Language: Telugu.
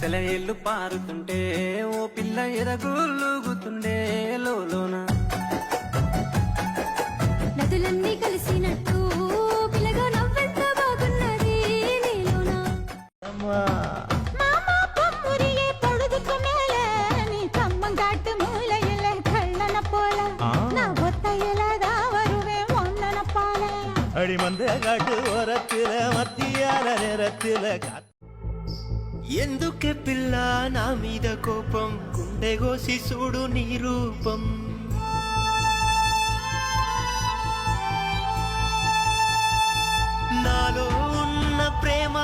సెలయేళ్ళు పారుతుంటే ఓ పిల్ల ఎదగులుగుతుండే లోన నదులన్నీ కలిసినట్టు పిల్లగా నవ్వెంత బాగున్నది నీలోన మామా పొమ్మురియే పొడుదుకు మేలే నీ కమ్మగాటు మూలయలే కళ్ళన పోల నా ఒత్తయలదా వరువే ఒన్నన పాల అడిమందగాటు ఓరத்தில మத்திయాల నేరத்தில ఎందుకే పిల్ల నా మీద కోపం గుండె గోసి చూడు నీ రూపం నాలో ఉన్న ప్రేమ